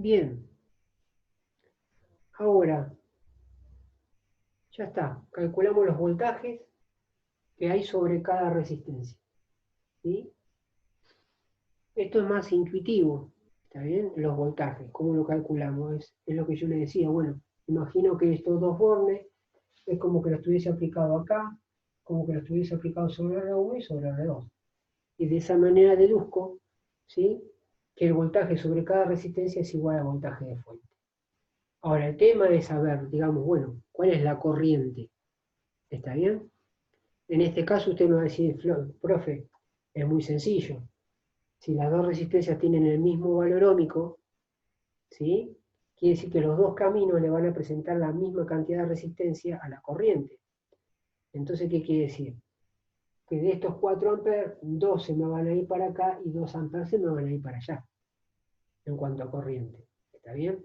Bien, ahora ya está. Calculamos los voltajes que hay sobre cada resistencia. ¿Sí? Esto es más intuitivo, ¿está bien? Los voltajes, ¿cómo lo calculamos? Es lo que yo le decía, bueno, imagino que estos dos bornes es como que lo estuviese aplicado acá, como que lo estuviese aplicado sobre R1 y sobre R2. Y de esa manera deduzco, ¿sí?, que el voltaje sobre cada resistencia es igual al voltaje de fuente. Ahora, el tema es saber, digamos, bueno, ¿cuál es la corriente? ¿Está bien? En este caso usted me va a decir, profe, es muy sencillo. Si las dos resistencias tienen el mismo valor óhmico, ¿sí?, quiere decir que los dos caminos le van a presentar la misma cantidad de resistencia a la corriente. Entonces, ¿qué quiere decir? Que de estos 4 amperes, 2 se me van a ir para acá y 2 amperes se me van a ir para allá, en cuanto a corriente. ¿Está bien?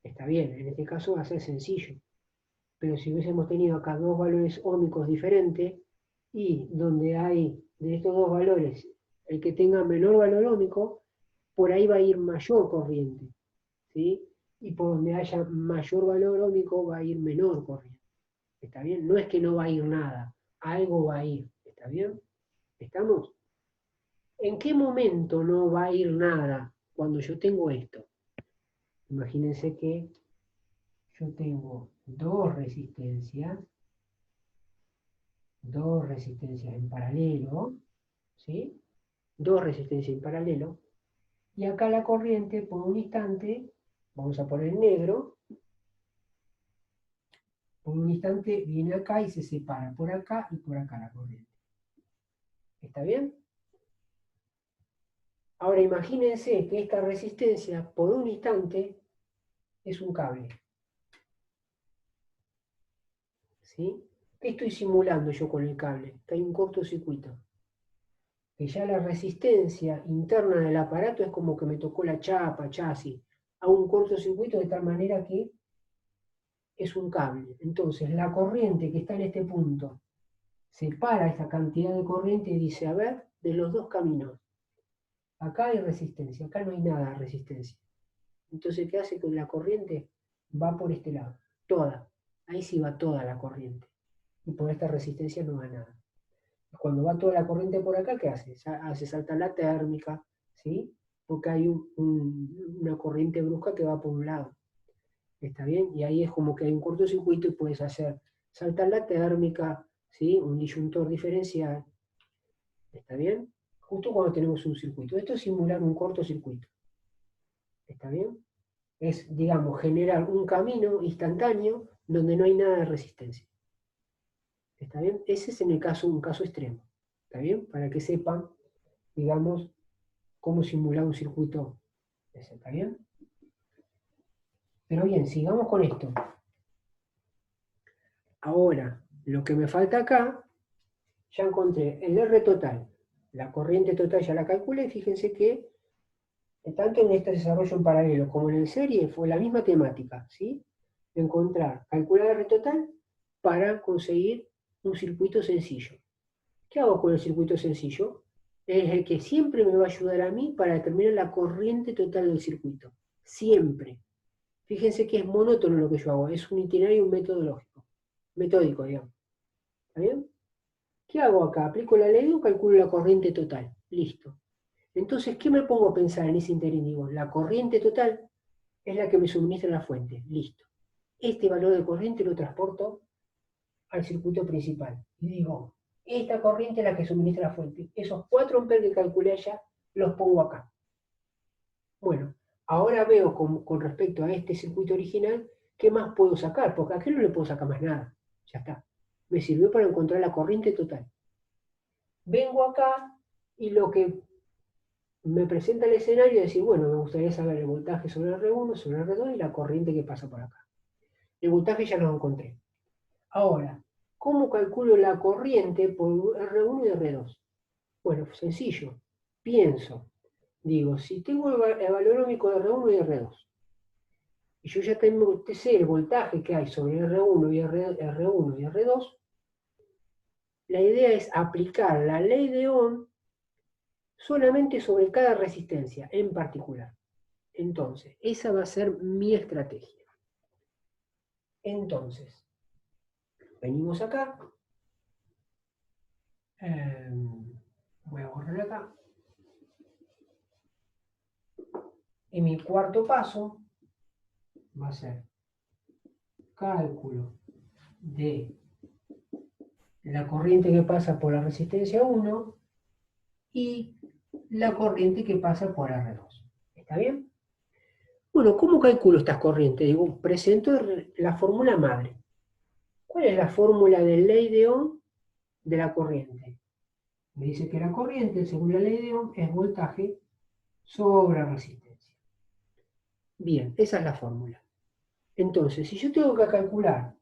Está bien, en este caso va a ser sencillo. Pero si hubiésemos tenido acá dos valores óhmicos diferentes, y donde hay de estos dos valores, el que tenga menor valor óhmico, por ahí va a ir mayor corriente, ¿sí? Y por donde haya mayor valor óhmico va a ir menor corriente. ¿Está bien? No es que no va a ir nada, algo va a ir. ¿Está bien? ¿Estamos? ¿En qué momento no va a ir nada cuando yo tengo esto? Imagínense que yo tengo dos resistencias en paralelo, ¿sí? Dos resistencias en paralelo, y acá la corriente por un instante, vamos a poner negro, por un instante viene acá y se separa por acá y por acá la corriente. ¿Está bien? Ahora imagínense que esta resistencia por un instante es un cable, ¿sí? ¿Qué estoy simulando yo con el cable? Que hay un cortocircuito. Que ya la resistencia interna del aparato es como que me tocó la chapa, chasis, a un cortocircuito de tal manera que es un cable. Entonces la corriente que está en este punto separa esta cantidad de corriente y dice, a ver, de los dos caminos, acá hay resistencia, acá no hay nada de resistencia. Entonces, ¿qué hace? Que la corriente va por este lado, toda. Ahí sí va toda la corriente. Y por esta resistencia no va nada. Cuando va toda la corriente por acá, ¿qué hace? Hace saltar la térmica, ¿sí? Porque hay una corriente brusca que va por un lado. ¿Está bien? Y ahí es como que hay un cortocircuito y puedes hacer saltar la térmica, ¿sí? Un disyuntor diferencial. ¿Está bien? Justo cuando tenemos un circuito. Esto es simular un cortocircuito. ¿Está bien? Es, digamos, generar un camino instantáneo donde no hay nada de resistencia. ¿Está bien? Ese es en el caso, un caso extremo. ¿Está bien? Para que sepan, digamos, cómo simular un circuito. ¿Está bien? Pero bien, sigamos con esto. Ahora, lo que me falta acá, ya encontré el R total. La corriente total ya la calculé. Fíjense que tanto en este desarrollo en paralelo como en el serie fue la misma temática, ¿sí? Encontrar, calcular R total para conseguir un circuito sencillo. ¿Qué hago con el circuito sencillo? Es el que siempre me va a ayudar a mí para determinar la corriente total del circuito. Siempre. Fíjense que es monótono lo que yo hago, es un itinerario metodológico, metódico, digamos. ¿Está bien? ¿Qué hago acá? Aplico la ley o calculo la corriente total. Listo. Entonces, ¿qué me pongo a pensar en ese interín? Digo, la corriente total es la que me suministra la fuente. Listo. Este valor de corriente lo transporto al circuito principal. Y digo, esta corriente es la que suministra la fuente. Esos 4 amperes que calculé allá, los pongo acá. Bueno, ahora veo con respecto a este circuito original, ¿qué más puedo sacar? Porque aquí no le puedo sacar más nada. Ya está. Me sirvió para encontrar la corriente total. Vengo acá y lo que me presenta el escenario es decir, bueno, me gustaría saber el voltaje sobre R1, sobre R2 y la corriente que pasa por acá. El voltaje ya lo encontré. Ahora, ¿cómo calculo la corriente por R1 y R2? Bueno, sencillo. Pienso, digo, si tengo el valor óhmico de R1 y R2, y yo ya sé el voltaje que hay sobre R1 y R1 y R2, la idea es aplicar la ley de Ohm solamente sobre cada resistencia en particular. Entonces, esa va a ser mi estrategia. Entonces, venimos acá. Voy a borrar acá. Y mi cuarto paso va a ser cálculo de la corriente que pasa por la resistencia 1 y la corriente que pasa por R2. ¿Está bien? Bueno, ¿cómo calculo estas corrientes? Digo, presento la fórmula madre. ¿Cuál es la fórmula de ley de Ohm de la corriente? Me dice que la corriente, según la ley de Ohm, es voltaje sobre resistencia. Bien, esa es la fórmula. Entonces, si yo tengo que calcular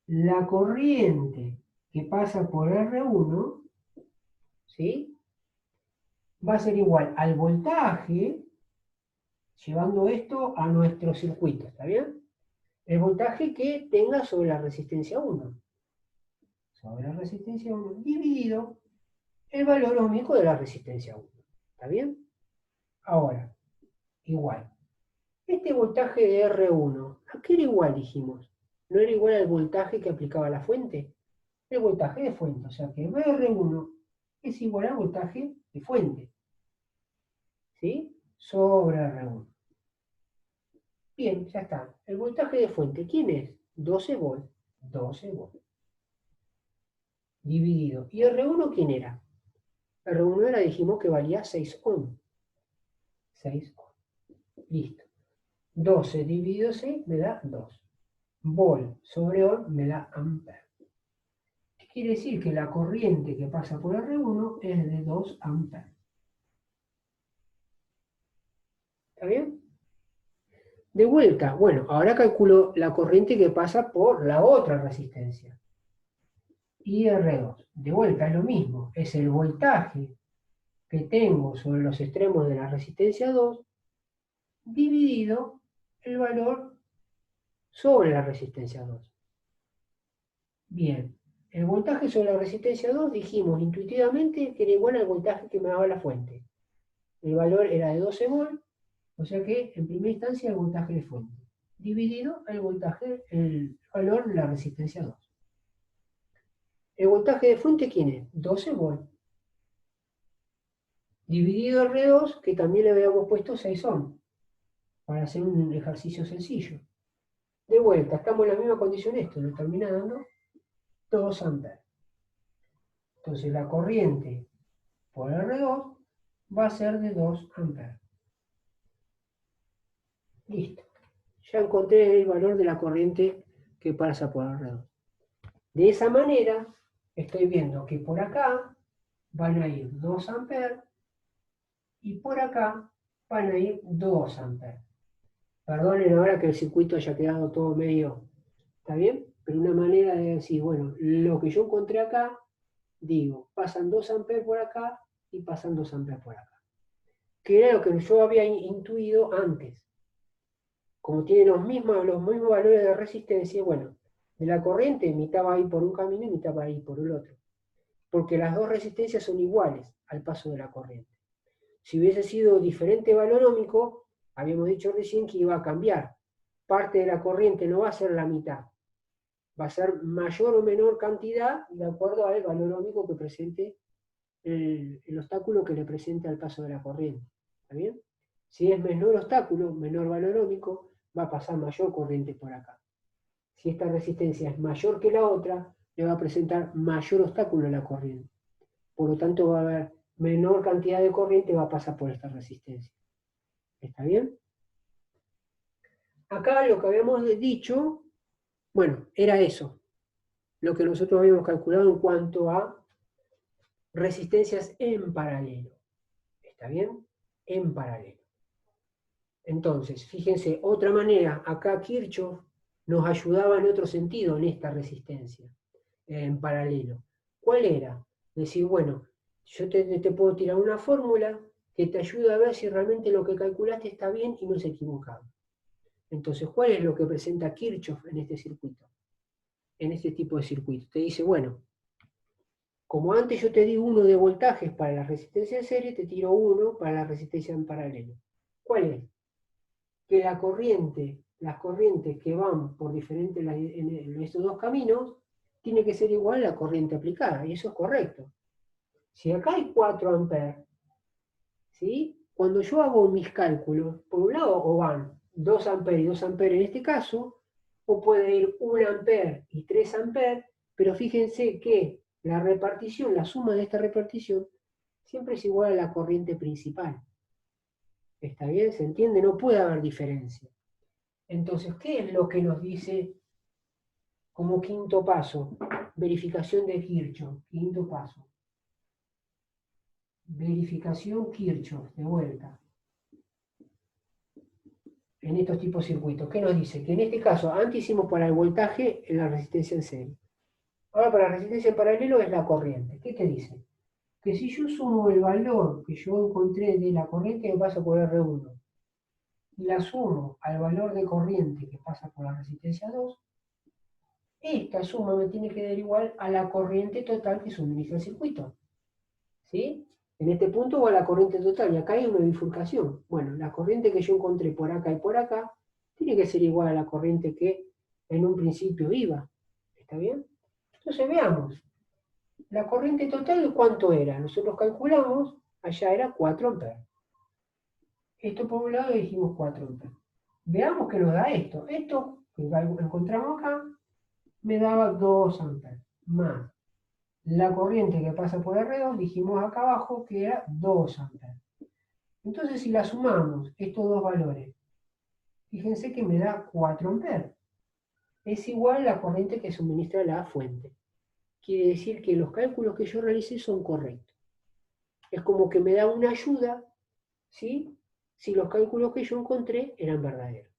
la corriente que pasa por R1, ¿sí? Va a ser igual al voltaje, llevando esto a nuestro circuito, ¿está bien? El voltaje que tenga sobre la resistencia 1. Sobre la resistencia 1 dividido el valor ohmico de la resistencia 1. ¿Está bien? Ahora, igual. Este voltaje de R1, ¿a qué era igual, dijimos? ¿No era igual al voltaje que aplicaba la fuente? El voltaje de fuente, o sea que R1 es igual al voltaje de fuente. ¿Sí? Sobre R1. Bien, ya está. El voltaje de fuente, ¿quién es? 12 volts. 12 volts. Dividido. ¿Y R1 quién era? R1 era, dijimos que valía 6 ohm. 6 ohm. Listo. 12 dividido 6 me da 2. Volt sobre ohm me da ampere. ¿Qué quiere decir? Que la corriente que pasa por R1 es de 2 amperes. ¿Está bien? De vuelta, bueno, ahora calculo la corriente que pasa por la otra resistencia. Y R2. De vuelta es lo mismo, es el voltaje que tengo sobre los extremos de la resistencia 2 dividido el valor sobre la resistencia 2. Bien, el voltaje sobre la resistencia 2 dijimos intuitivamente que era igual al voltaje que me daba la fuente. El valor era de 12 volts, o sea que en primera instancia el voltaje de fuente, dividido el valor de la resistencia 2. ¿El voltaje de fuente quién es? 12 volts. Dividido R2, que también le habíamos puesto 6 ohm, para hacer un ejercicio sencillo. De vuelta, estamos en la misma condición, esto nos termina dando 2 amperes. Entonces la corriente por R2 va a ser de 2 amperes. Listo. Ya encontré el valor de la corriente que pasa por R2. De esa manera, estoy viendo que por acá van a ir 2 amperes y por acá van a ir 2 amperes. Perdonen ahora que el circuito haya quedado todo medio, ¿está bien? Pero una manera de decir, bueno, lo que yo encontré acá, digo, pasan 2 amperes por acá y pasan 2 amperes por acá. Que era lo que yo había intuido antes. Como tienen los mismos valores de resistencia, bueno, de la corriente, mitad va a ir por un camino y mitad va a ir por el otro. Porque las dos resistencias son iguales al paso de la corriente. Si hubiese sido diferente valor ohmico, habíamos dicho recién que iba a cambiar. Parte de la corriente no va a ser la mitad, va a ser mayor o menor cantidad de acuerdo al valor ohmico que presente el obstáculo que le presente al paso de la corriente. ¿Está bien? Si es menor obstáculo, menor valor ohmico, va a pasar mayor corriente por acá. Si esta resistencia es mayor que la otra, le va a presentar mayor obstáculo a la corriente. Por lo tanto, va a haber menor cantidad de corriente va a pasar por esta resistencia. ¿Está bien? Acá lo que habíamos dicho, bueno, era eso. Lo que nosotros habíamos calculado en cuanto a resistencias en paralelo. ¿Está bien? En paralelo. Entonces, fíjense, otra manera, acá Kirchhoff nos ayudaba en otro sentido en esta resistencia, en paralelo. ¿Cuál era? Decir, bueno, yo te puedo tirar una fórmula que te ayuda a ver si realmente lo que calculaste está bien y no es equivocado. Entonces, ¿cuál es lo que presenta Kirchhoff en este circuito? En este tipo de circuito. Te dice, bueno, como antes yo te di uno de voltajes para la resistencia en serie, te tiro uno para la resistencia en paralelo. ¿Cuál es? que las corrientes que van por diferentes en estos dos caminos, tiene que ser igual a la corriente aplicada, y eso es correcto. Si acá hay 4 amperes, ¿sí? Cuando yo hago mis cálculos, por un lado o van 2 amperes y 2 amperes en este caso, o puede ir 1 amper y 3 amperes, pero fíjense que la repartición, la suma de esta repartición, siempre es igual a la corriente principal. ¿Está bien? ¿Se entiende? No puede haber diferencia. Entonces, ¿qué es lo que nos dice como quinto paso? Verificación de Kirchhoff, quinto paso. Verificación Kirchhoff, de vuelta. En estos tipos de circuitos. ¿Qué nos dice? Que en este caso, antes hicimos para el voltaje en la resistencia en serie. Ahora para la resistencia en paralelo es la corriente. ¿Qué te dice? Que si yo sumo el valor que yo encontré de la corriente que pasa por R1 y la sumo al valor de corriente que pasa por la resistencia 2, esta suma me tiene que dar igual a la corriente total que suministra el circuito. ¿Sí? En este punto va la corriente total y acá hay una bifurcación. Bueno, la corriente que yo encontré por acá y por acá tiene que ser igual a la corriente que en un principio iba. ¿Está bien? Entonces veamos. La corriente total, ¿cuánto era? Nosotros calculamos, allá era 4 amperes. Esto por un lado dijimos 4 amperes. Veamos qué nos da esto. Esto que encontramos acá me daba 2 amperes. Más la corriente que pasa por R2, dijimos acá abajo que era 2 amperes. Entonces si la sumamos, estos dos valores, fíjense que me da 4 amperes. Es igual a la corriente que suministra la fuente. Quiere decir que los cálculos que yo realicé son correctos. Es como que me da una ayuda, ¿sí? Si los cálculos que yo encontré eran verdaderos.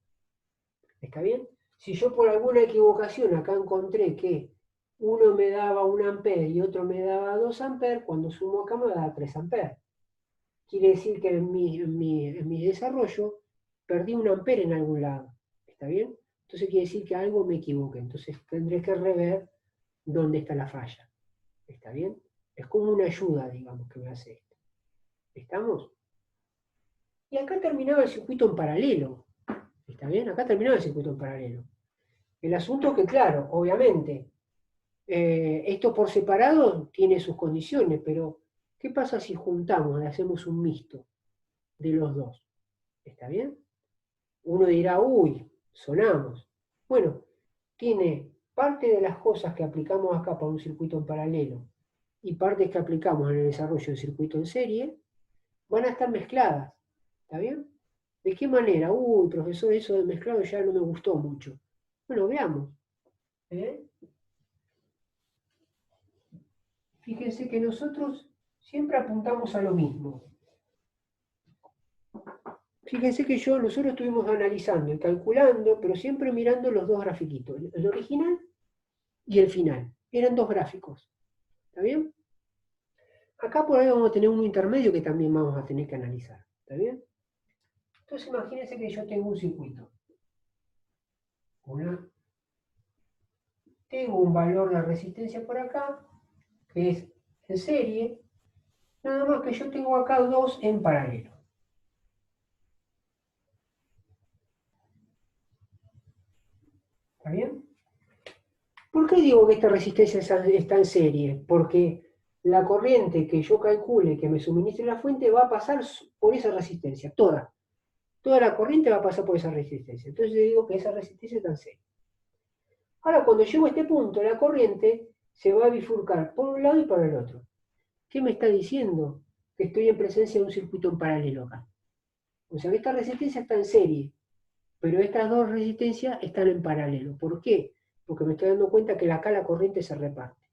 ¿Está bien? Si yo por alguna equivocación acá encontré que uno me daba 1 amper y otro me daba 2 amperes, cuando sumo acá me da 3 amperes. Quiere decir que en mi desarrollo perdí 1 amper en algún lado. ¿Está bien? Entonces quiere decir que algo me equivoqué. Entonces tendré que rever dónde está la falla. ¿Está bien? Es como una ayuda, digamos, que me hace esto. ¿Estamos? Y acá terminaba el circuito en paralelo. ¿Está bien? Acá terminaba el circuito en paralelo. El asunto es que, claro, obviamente, esto por separado tiene sus condiciones, pero ¿qué pasa si juntamos, le hacemos un mixto de los dos? ¿Está bien? Uno dirá, uy, sonamos. Bueno, tiene parte de las cosas que aplicamos acá para un circuito en paralelo y partes que aplicamos en el desarrollo del circuito en serie, van a estar mezcladas. ¿Está bien? ¿De qué manera? Uy, profesor, eso de mezclado ya no me gustó mucho. Bueno, veamos. Fíjense que nosotros siempre apuntamos a lo mismo. Fíjense que nosotros estuvimos analizando y calculando, pero siempre mirando los dos grafiquitos, el original y el final. Eran dos gráficos. ¿Está bien? Acá por ahí vamos a tener un intermedio que también vamos a tener que analizar. ¿Está bien? Entonces imagínense que yo tengo un circuito. Tengo un valor de resistencia por acá, que es en serie, nada más que yo tengo acá dos en paralelo. ¿Está bien? ¿Por qué digo que esta resistencia está en serie? Porque la corriente que yo calcule que me suministre la fuente va a pasar por esa resistencia, toda. Toda la corriente va a pasar por esa resistencia. Entonces yo digo que esa resistencia está en serie. Ahora, cuando llego a este punto, la corriente se va a bifurcar por un lado y por el otro. ¿Qué me está diciendo? Que estoy en presencia de un circuito en paralelo acá. O sea que esta resistencia está en serie, pero estas dos resistencias están en paralelo. ¿Por qué? Porque me estoy dando cuenta que acá la corriente se reparte.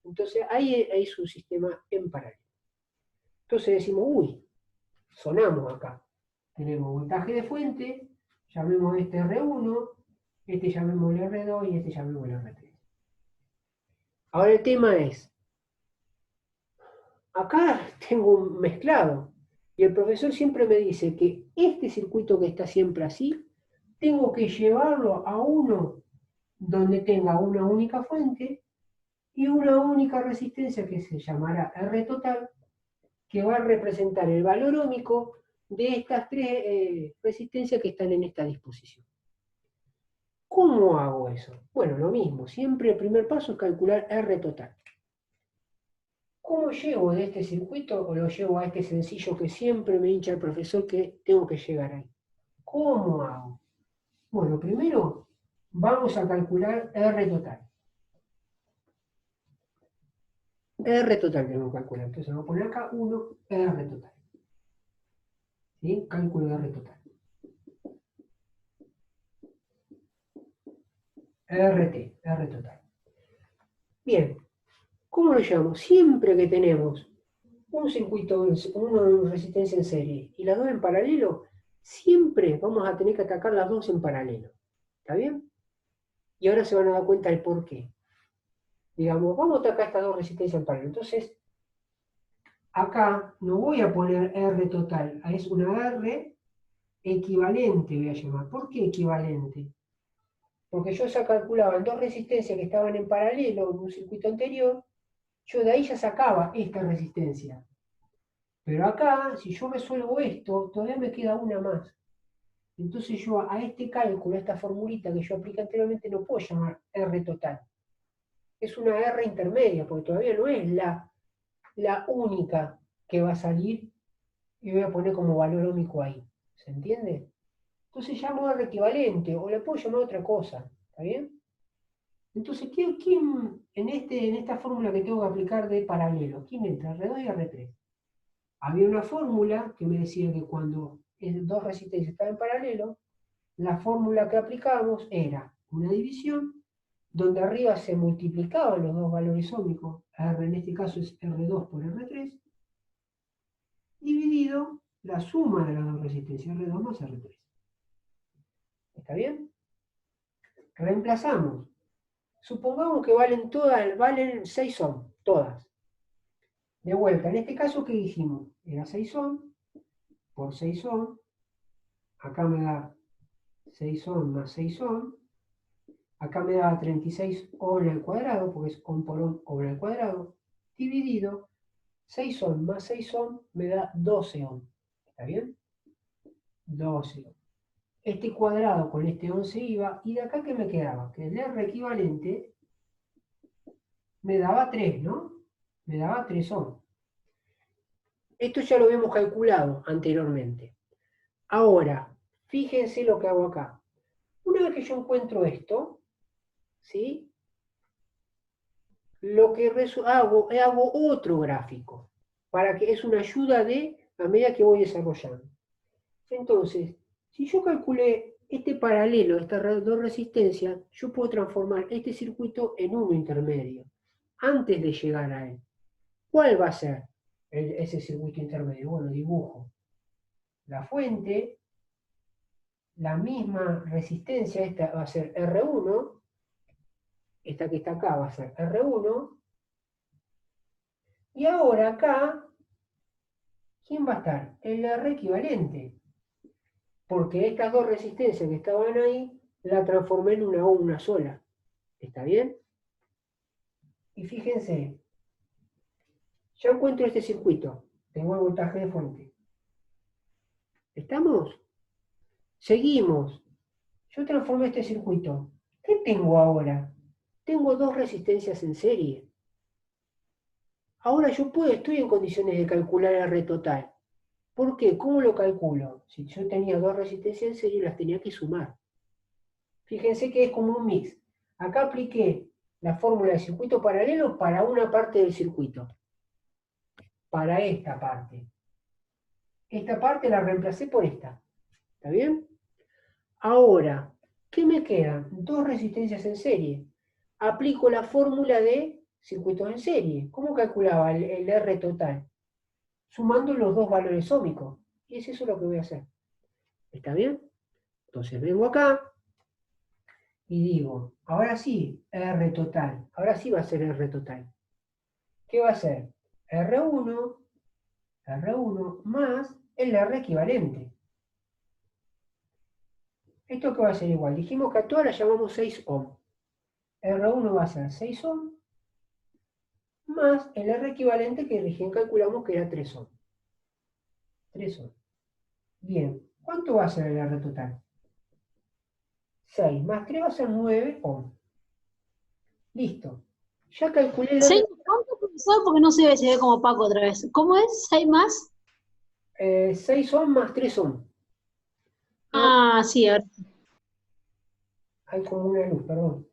Entonces ahí es un sistema en paralelo. Entonces decimos, uy, sonamos acá. Tenemos voltaje de fuente, llamemos este R1, este llamémosle R2 y este llamémosle R3. Ahora el tema es, acá tengo un mezclado, y el profesor siempre me dice que este circuito que está siempre así, tengo que llevarlo a uno donde tenga una única fuente y una única resistencia que se llamará R total, que va a representar el valor óhmico de estas tres resistencias que están en esta disposición. ¿Cómo hago eso? Bueno, lo mismo, siempre el primer paso es calcular R total. ¿Cómo llego de este circuito o lo llevo a este sencillo que siempre me hincha el profesor que tengo que llegar ahí? ¿Cómo hago? Bueno, primero vamos a calcular R total. R total tenemos que calcular. Entonces vamos a poner acá 1 R total. ¿Sí? Cálculo de R total. R total. Bien, ¿cómo lo llamo? Siempre que tenemos un circuito, una resistencia en serie y las dos en paralelo, siempre vamos a tener que atacar las dos en paralelo. ¿Está bien? Y ahora se van a dar cuenta del por qué. Digamos, vamos a atacar estas dos resistencias en paralelo. Entonces, acá no voy a poner R total, es una R equivalente, voy a llamar. ¿Por qué equivalente? Porque yo ya calculaba en dos resistencias que estaban en paralelo en un circuito anterior, yo de ahí ya sacaba esta resistencia. Pero acá, si yo resuelvo esto, todavía me queda una más. Entonces yo a este cálculo, a esta formulita que yo apliqué anteriormente, no puedo llamar R total. Es una R intermedia, porque todavía no es la única que va a salir y voy a poner como valor ómico ahí. ¿Se entiende? Entonces llamo R equivalente, o le puedo llamar otra cosa. ¿Está bien? Entonces, ¿quién en esta fórmula que tengo que aplicar de paralelo? ¿Quién entra? R2 y R3. Había una fórmula que me decía que cuando dos resistencias estaban en paralelo, la fórmula que aplicábamos era una división donde arriba se multiplicaban los dos valores ómicos, R en este caso es R2 por R3, dividido la suma de las dos resistencias, R2 más R3. ¿Está bien? Reemplazamos. Supongamos que valen 6 ohm, todas. De vuelta, en este caso, ¿qué dijimos? Era 6 ohm por 6 ohm. Acá me da 6 ohm más 6 ohm. Acá me da 36 ohm al cuadrado, porque es ohm por ohm al cuadrado, dividido 6 ohm más 6 ohm me da 12 ohm. ¿Está bien? 12 ohm. Este cuadrado con este 11 iba, y de acá ¿qué me quedaba? Que el R equivalente me daba 3, ¿no? Me daba 3 ohm. Esto ya lo habíamos calculado anteriormente. Ahora, fíjense lo que hago acá. Una vez que yo encuentro esto, ¿sí? Lo que hago otro gráfico, para que es una ayuda a medida que voy desarrollando. Entonces, si yo calculé este paralelo, estas dos resistencias, yo puedo transformar este circuito en uno intermedio, antes de llegar a él. ¿Cuál va a ser ese circuito intermedio? Bueno, dibujo la fuente, la misma resistencia, esta va a ser R1, esta que está acá va a ser R1, y ahora acá, ¿quién va a estar? El R equivalente, porque estas dos resistencias que estaban ahí, la transformé en una sola. ¿Está bien? Y fíjense, ya encuentro este circuito, tengo el voltaje de fuente. ¿Estamos? Seguimos. Yo transformé este circuito. ¿Qué tengo ahora? Tengo dos resistencias en serie. Ahora yo estoy en condiciones de calcular R total. ¿Por qué? ¿Cómo lo calculo? Si yo tenía dos resistencias en serie, las tenía que sumar. Fíjense que es como un mix. Acá apliqué la fórmula de circuito paralelo para una parte del circuito. Para esta parte. Esta parte la reemplacé por esta. ¿Está bien? Ahora, ¿qué me quedan? Dos resistencias en serie. Aplico la fórmula de circuitos en serie. ¿Cómo calculaba el R total? Sumando los dos valores ómicos. Y es eso lo que voy a hacer. ¿Está bien? Entonces vengo acá y digo, ahora sí, R total. Ahora sí va a ser R total. ¿Qué va a ser? R1 más el R equivalente. ¿Esto qué va a ser igual? Dijimos que a todas las llamamos 6 ohm. R1 va a ser 6 ohm más el R equivalente que recién calculamos que era 3 ohm. 3 ohm. Bien, ¿cuánto va a ser el R total? 6 más 3 va a ser 9 ohm. Listo. Ya calculé el ¿Seis R. más cuánto, profesor? Porque no se ve como Paco otra vez. ¿Cómo es? ¿Seis más? 6 ohm más 3 ohm. Ah, Ah, sí, a ver. hay como una luz, perdón.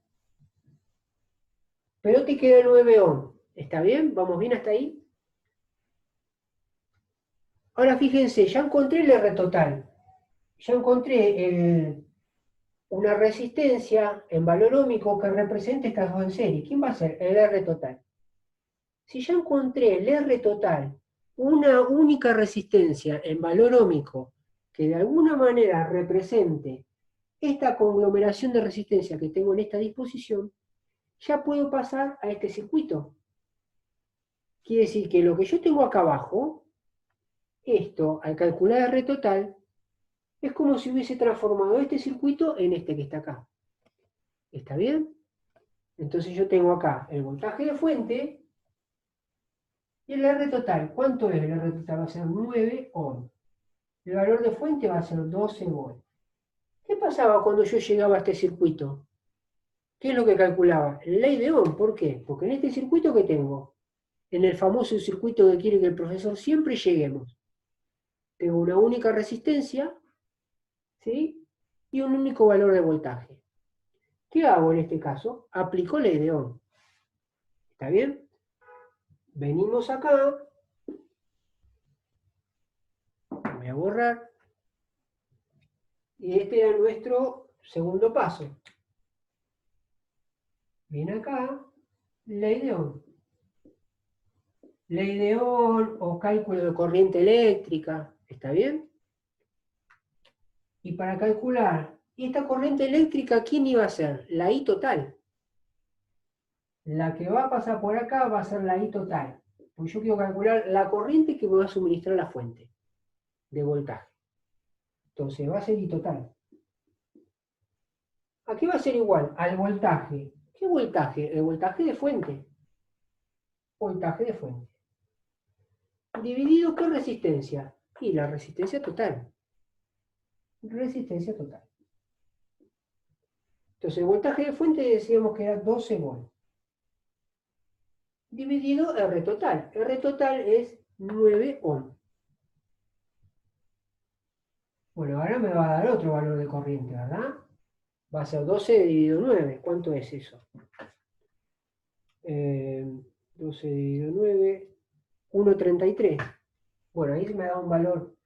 Pero te queda 9 ohm. ¿Está bien? ¿Vamos bien hasta ahí? Ahora fíjense, ya encontré el R total. Ya encontré una resistencia en valor ómico que represente estas dos en serie. ¿Quién va a ser? El R total. Si ya encontré el R total, una única resistencia en valor ómico que de alguna manera represente esta conglomeración de resistencia que tengo en esta disposición, ya puedo pasar a este circuito. Quiere decir que lo que yo tengo acá abajo, esto al calcular R total, es como si hubiese transformado este circuito en este que está acá. ¿Está bien? Entonces yo tengo acá el voltaje de fuente y el R total. ¿Cuánto es? El R total va a ser 9 ohm. El valor de fuente va a ser 12 volts. ¿Qué pasaba cuando yo llegaba a este circuito? ¿Qué es lo que calculaba? Ley de Ohm. ¿Por qué? Porque en este circuito que tengo, en el famoso circuito que quiere que el profesor siempre lleguemos, tengo una única resistencia, ¿sí? Y un único valor de voltaje. ¿Qué hago en este caso? Aplico ley de Ohm. ¿Está bien? Venimos acá, voy a borrar, y este era nuestro segundo paso. Viene acá, ley de Ohm. Ley de Ohm o cálculo de corriente eléctrica, ¿está bien? Y para calcular esta corriente eléctrica, ¿quién iba a ser? La I total. La que va a pasar por acá va a ser la I total. Porque yo quiero calcular la corriente que me va a suministrar la fuente de voltaje. Entonces va a ser I total. ¿A qué va a ser igual? Al voltaje. ¿Qué voltaje? El voltaje de fuente. Voltaje de fuente. Dividido, ¿qué resistencia? Y la resistencia total. Resistencia total. Entonces el voltaje de fuente decíamos que era 12 volts. Dividido R total. R total es 9 ohm. Bueno, ahora me va a dar otro valor de corriente, ¿verdad? Va a ser 12 dividido 9. ¿Cuánto es eso? 12 dividido 9, 1,33. Bueno, ahí me da un valor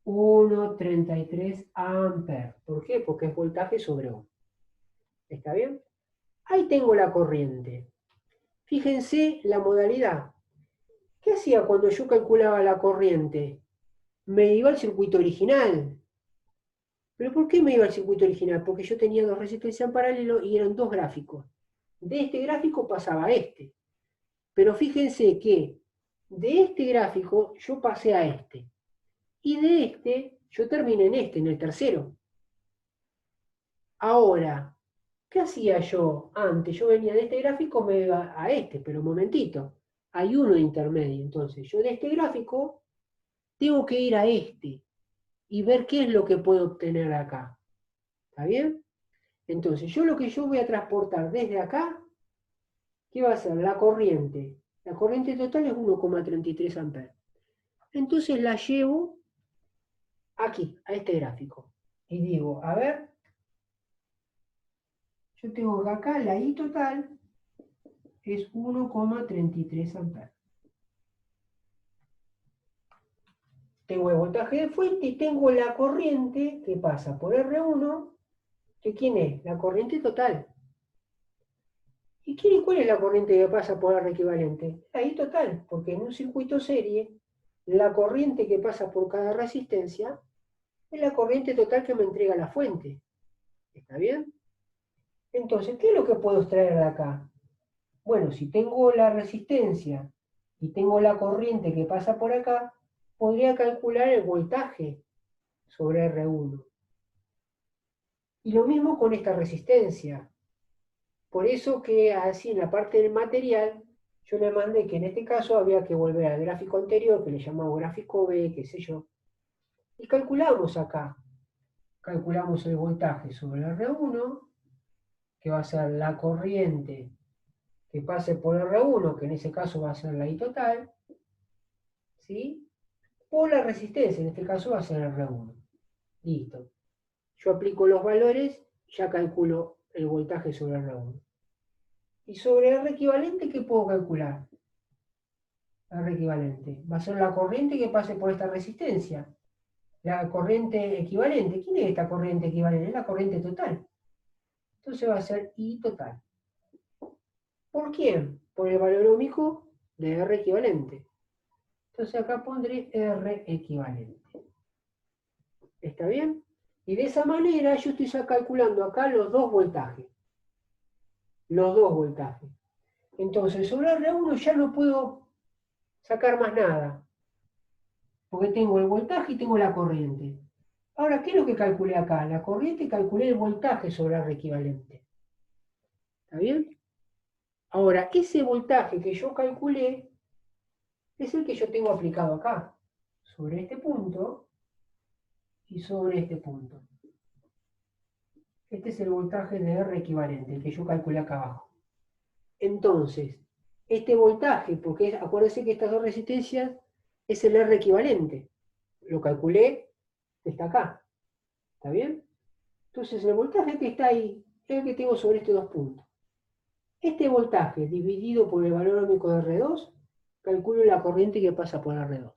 1,33 amperes. ¿Por qué? Porque es voltaje sobre ohm. ¿Está bien? Ahí tengo la corriente. Fíjense la modalidad. ¿Qué hacía cuando yo calculaba la corriente? Me iba al circuito original. ¿Pero por qué me iba al circuito original? Porque yo tenía dos resistencias en paralelo y eran dos gráficos. De este gráfico pasaba a este. Pero fíjense que de este gráfico yo pasé a este. Y de este yo terminé en este, en el tercero. Ahora, ¿qué hacía yo antes? Yo venía de este gráfico, me iba a este, pero un momentito. Hay uno intermedio. Entonces, yo de este gráfico tengo que ir a este y ver qué es lo que puedo obtener acá. ¿Está bien? Entonces, yo voy a transportar desde acá, ¿qué va a ser? La corriente. La corriente total es 1,33 amperes. Entonces la llevo aquí, a este gráfico. Y digo, a ver, yo tengo que acá la I total es 1,33 amperes. Tengo el voltaje de fuente y tengo la corriente que pasa por R1, que ¿quién es? La corriente total. ¿Y cuál es la corriente que pasa por R equivalente? La I total, porque en un circuito serie, la corriente que pasa por cada resistencia es la corriente total que me entrega la fuente. ¿Está bien? Entonces, ¿qué es lo que puedo extraer de acá? Bueno, si tengo la resistencia y tengo la corriente que pasa por acá, podría calcular el voltaje sobre R1. Y lo mismo con esta resistencia. Por eso que así en la parte del material, yo le mandé que en este caso había que volver al gráfico anterior, que le llamaba gráfico B, qué sé yo, Y calculamos acá. Calculamos el voltaje sobre R1, que va a ser la corriente que pase por R1, que en ese caso va a ser la I total, ¿sí? Por la resistencia, en este caso va a ser R1. Listo. Yo aplico los valores, ya calculo el voltaje sobre R1. Y sobre R equivalente, ¿qué puedo calcular? R equivalente. Va a ser la corriente que pase por esta resistencia. La corriente equivalente. ¿Quién es esta corriente equivalente? Es la corriente total. Entonces va a ser I total. ¿Por quién? Por el valor ohmico de R equivalente. Entonces acá pondré R equivalente. ¿Está bien? Y de esa manera yo estoy ya calculando acá los dos voltajes. Los dos voltajes. Entonces sobre R1 ya no puedo sacar más nada. Porque tengo el voltaje y tengo la corriente. Ahora, ¿qué es lo que calculé acá? La corriente, calculé el voltaje sobre R equivalente. ¿Está bien? Ahora, ese voltaje que yo calculé es el que yo tengo aplicado acá, sobre este punto y sobre este punto. Este es el voltaje de R equivalente, el que yo calculé acá abajo. Entonces, este voltaje, porque acuérdense que estas dos resistencias es el R equivalente. Lo calculé, está acá. ¿Está bien? Entonces, el voltaje que está ahí es el que tengo sobre estos dos puntos. Este voltaje dividido por el valor ohmico de R2, calculo la corriente que pasa por R2.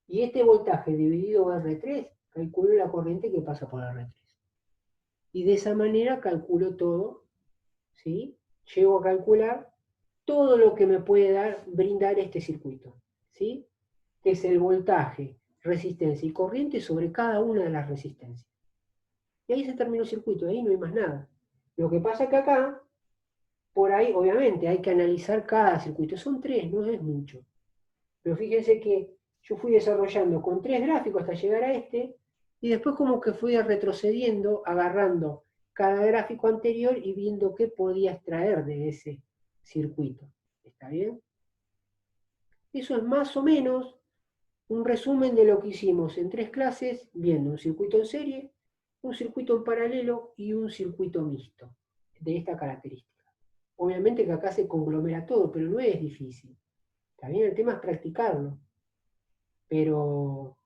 Y este voltaje dividido por R3, calculo la corriente que pasa por R3. Y de esa manera calculo todo, ¿sí? Llego a calcular todo lo que me puede brindar este circuito, ¿sí? Que es el voltaje, resistencia y corriente sobre cada una de las resistencias. Y ahí se terminó el circuito, ahí no hay más nada. Lo que pasa es que acá, por ahí, obviamente, hay que analizar cada circuito. Son 3, no es mucho. Pero fíjense que yo fui desarrollando con 3 gráficos hasta llegar a este, y después como que fui retrocediendo, agarrando cada gráfico anterior y viendo qué podía extraer de ese circuito. ¿Está bien? Eso es más o menos un resumen de lo que hicimos en 3 clases, viendo un circuito en serie, un circuito en paralelo y un circuito mixto, de esta característica. Obviamente que acá se conglomera todo, pero no es difícil. ¿Está bien? El tema es practicarlo. Pero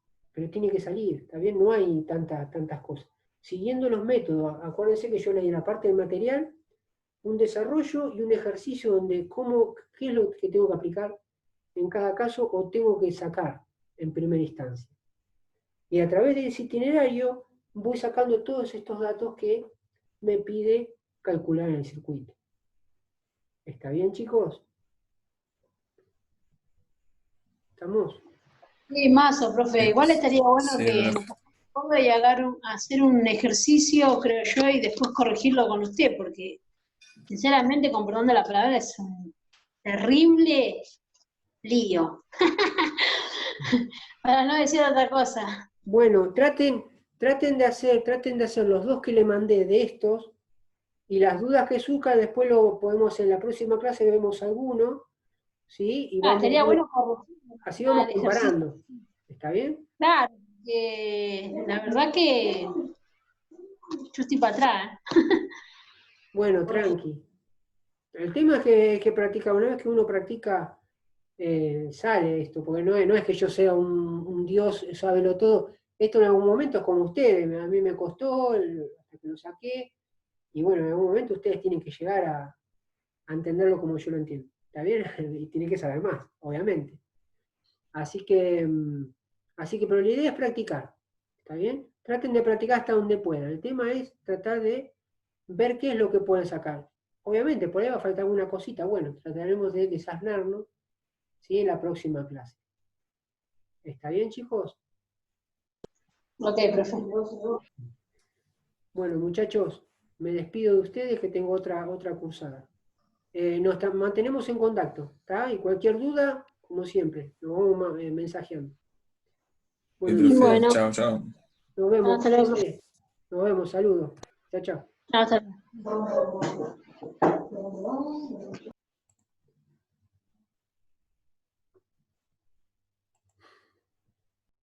tiene que salir, ¿está bien? No hay tantas cosas. Siguiendo los métodos, acuérdense que yo leí en la parte del material un desarrollo y un ejercicio donde qué es lo que tengo que aplicar en cada caso o tengo que sacar en primera instancia. Y a través de ese itinerario voy sacando todos estos datos que me pide calcular en el circuito. ¿Está bien, chicos? ¿Estamos? Sí, mazo, profe. Igual estaría bueno Sí, que nos ponga y hacer un ejercicio, creo yo, y después corregirlo con usted, porque sinceramente, con perdón de la palabra, es un terrible lío. Para no decir otra cosa. Bueno, traten de hacer los dos que le mandé de estos, y las dudas que surjan después lo podemos en la próxima clase, vemos alguno, ¿sí? Y Estaría bueno corregirlo así vamos al ejercicio. comparando. ¿Está bien? Claro, la verdad que yo estoy para atrás. Bueno, tranqui. El tema es que practica, una vez que uno practica, sale esto, porque no es que yo sea un dios, sábelo todo. Esto en algún momento es como ustedes, a mí me costó hasta que lo saqué, y bueno, en algún momento ustedes tienen que llegar a entenderlo como yo lo entiendo. ¿Está bien? Y tienen que saber más, obviamente. Así que, pero la idea es practicar. ¿Está bien? Traten de practicar hasta donde puedan. El tema es tratar de ver qué es lo que pueden sacar. Obviamente, por ahí va a faltar alguna cosita. Bueno, trataremos de desasnarnos, ¿sí? En la próxima clase. ¿Está bien, chicos? Ok, profe. Bueno, muchachos, me despido de ustedes que tengo otra cursada. Nos mantenemos en contacto, ¿está? Y cualquier duda, como siempre, nos vamos mensajeando. Sí, Bueno, profe. Bueno. Chao, chao. nos vemos. Hasta luego. Nos vemos, saludos. Chao, chao. Hasta luego.